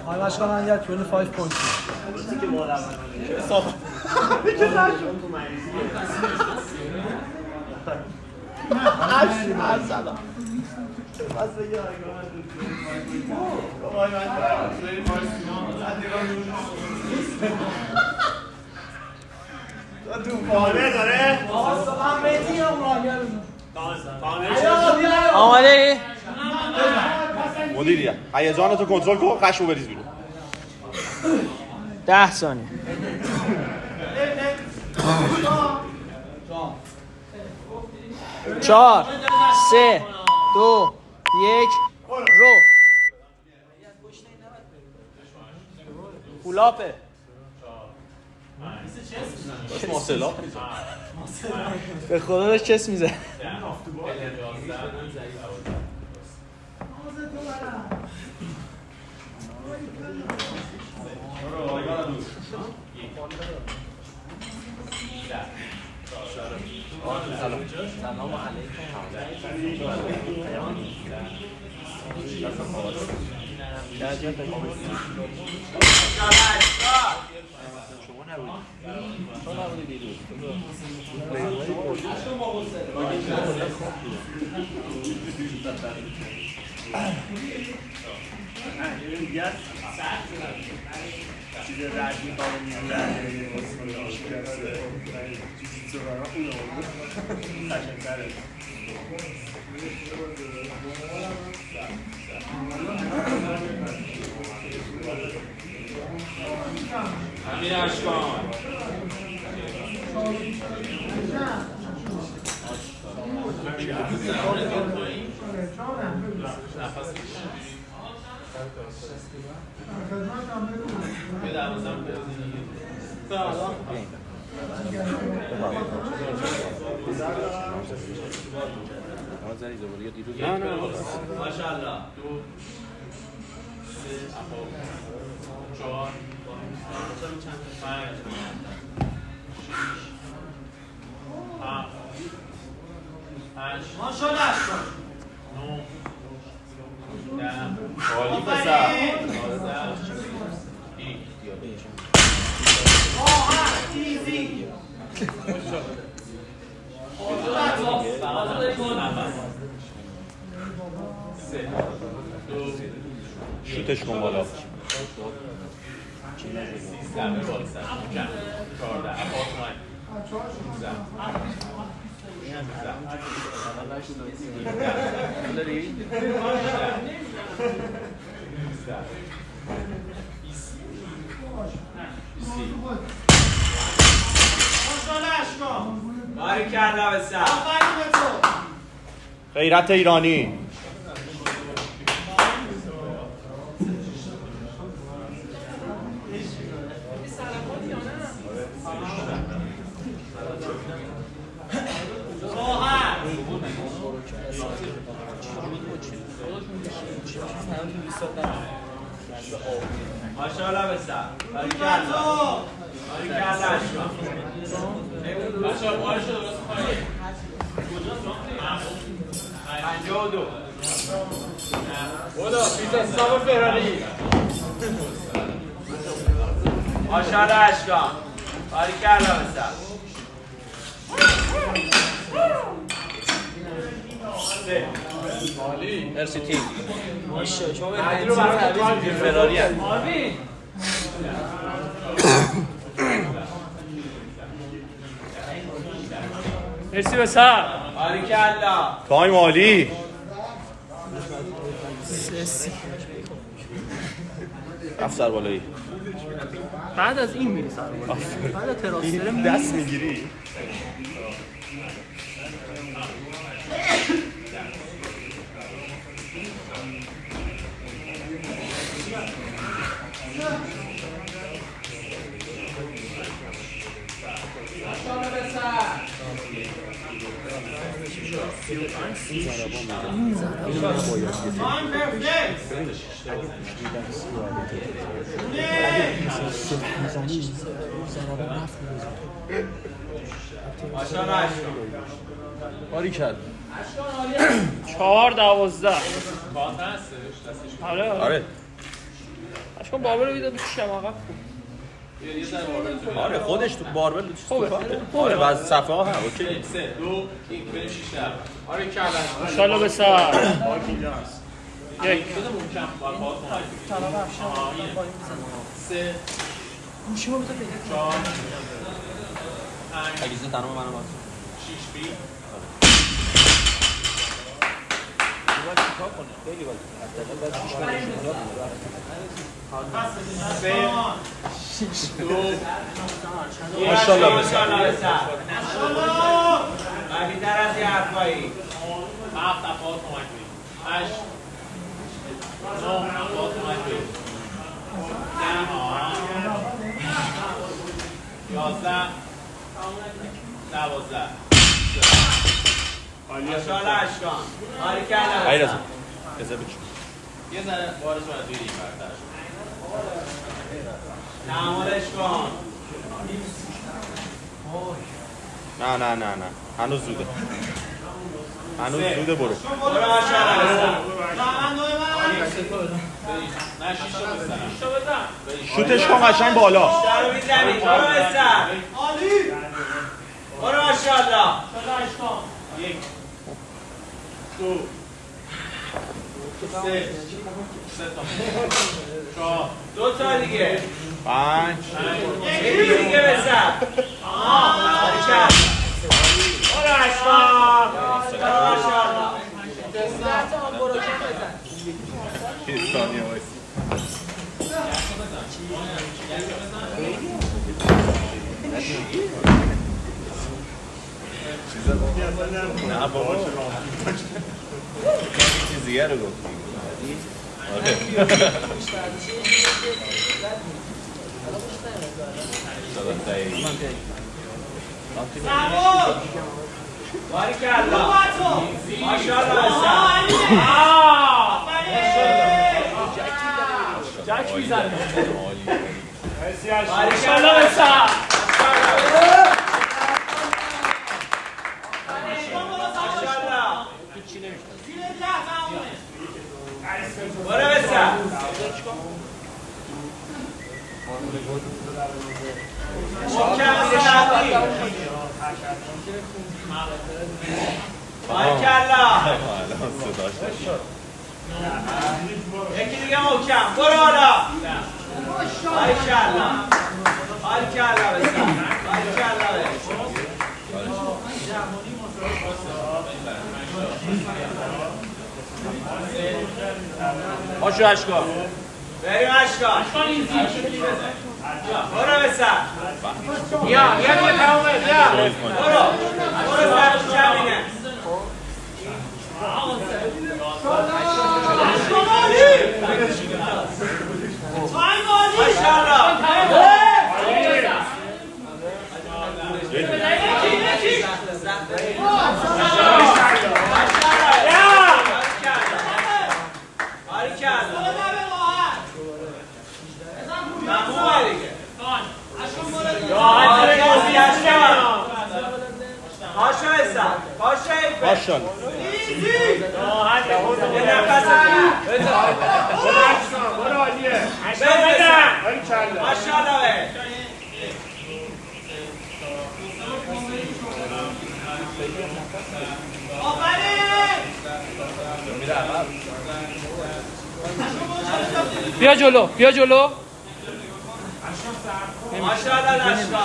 I'm Ashkan and yeah, 25 points. آماده ای؟ مدیریه هیجانتو کنترل کن قشو بریز بیرون 10 ثانیه 4 3 2 1 رو پولاپه ماسلا به خدا داشت چس میزه سلام امیر اشکان ماشاءالله 2 3 4 5 8 ماشاءالله 9 عالی پسر ایزی شوتش کن بالا غیرت ایرانی ماشاءالله بسر باریکالله باریکالله اشکان بچه ها بارش رو درست کنید 52 بودو پیز حساب فراری ماشاءالله اشکان باریکالله بسر مرسی تیم ماشاءالله شما بهترین تیم تعویض فراری هست مرسی بسر باریکالله تایم عالی رفت سر بالایی بعد از این میری سر بعد از تراستر دست میگیری باری کرد 4-12 باز هستش آره آره اشکان باربل رو بیده بکشم عقب. آره خودش تو باربل چیز خوبه. تو آره بعضی صفحه ها هم اوکی 3 2 1 بریم 6 تا آره کردن انشالله به سر پارک اینجا هست یک بده محکم با پاس کن 3 گوشیمو بذار بگم 4 اگه زن تنم منو باز 6 بی خیلی باز ماشاءالله بیشتر از یه حرفایی 7 تفاوت کمک کنید 8 9 تفاوت کمک کنید 11 12 ماشاءالله اشکان آری کردم علی رضا بذار بچ یه ذره بارش رو از روی این برتر نعمالش کن نه هنوز زوده برو برو ماشاءالله نه 6 تا بزن شوتش کن قشنگ بالا بیشتر رو میزنی برو بسر برو ماشاءالله 1 2 3 تا 4 دو تا دیگه 5 یکی دیگه بسر آری کرد برو اشکان برو ماشاءالله ثانیه وایس نه بابا چیزیه رو گفتی باری کلا ماشاءالله جک میزنه باری انشالله کلا به سر ماشاءالله برو بسر محکم سنتی باری کلا یکی دیگه محکم برو حالا باری کلا باری کلا بسر باری کلا بسر آشو اشکار بریم اشکان برو بسر یا تمامه یا برو سر تو زمینه ماشاءالله ماشاءالله بیا جلو ماشاءالله لشکر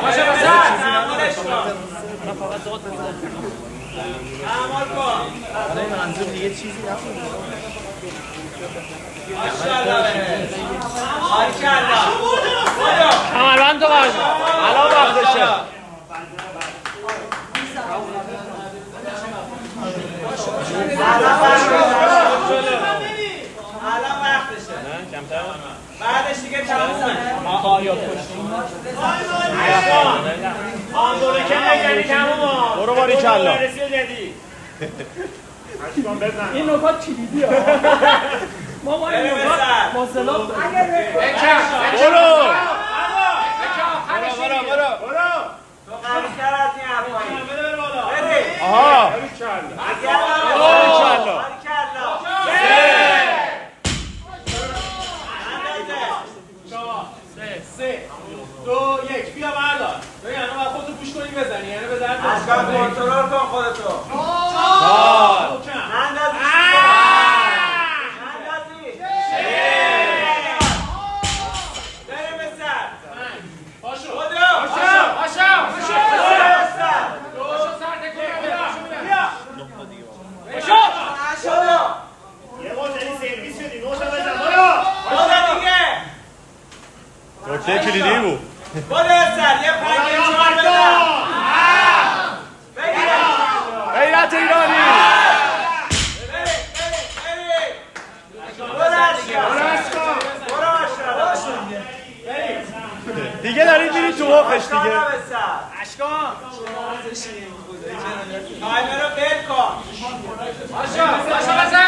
ماشاءالله اعمال کن منظور دیگه چیزی نبود ماشاءالله باریکالله کمربند تو بردار الان وقتشه الان وقتشه بعدش دیگه تمومه آیا پشتی آن دوره که نگنی تموم برو باریکالله اشکان بزن این نکات کلیدی ها ما این نکات ماسلات برو تو قبیل کرد نی حرفایی بده بالا بری آها باریکالله اشکال کنترل کن خودتو. نندازی. بریم به سر. پاشو بودو. پاشو سر تکون بیا شدو. یه بار داری سرویس شدی نوشا بزن برو بودو دیگه. نکته کلیدی بود بودو سر یه 5 4 بزن. بگیر. غیرت ایرانی دیگه دارید میری تو حقش دیگه اشکان تایمر رو بل کن. پاشو بزن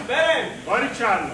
بریم. باری کلا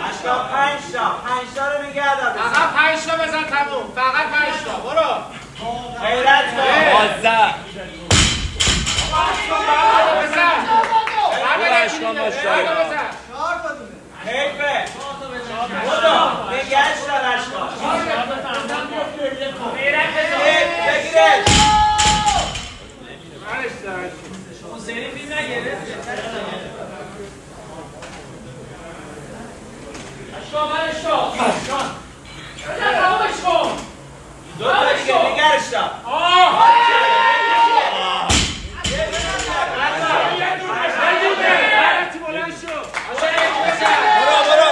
اشکان 5 تا رو نگه دار. فقط 5 تا بزن تموم فقط 5 تا برو غیرت کن. 12 بزن اشکان باشد حیفه. بودو نگهش دار اشکان. بگیرش. دو تا دیگه نگهش دار.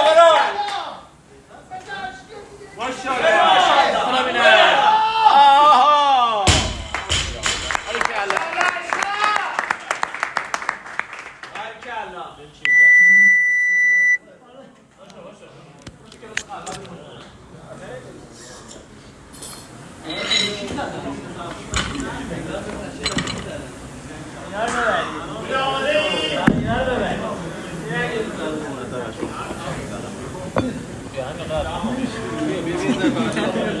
برو. آها بارکالله. ببین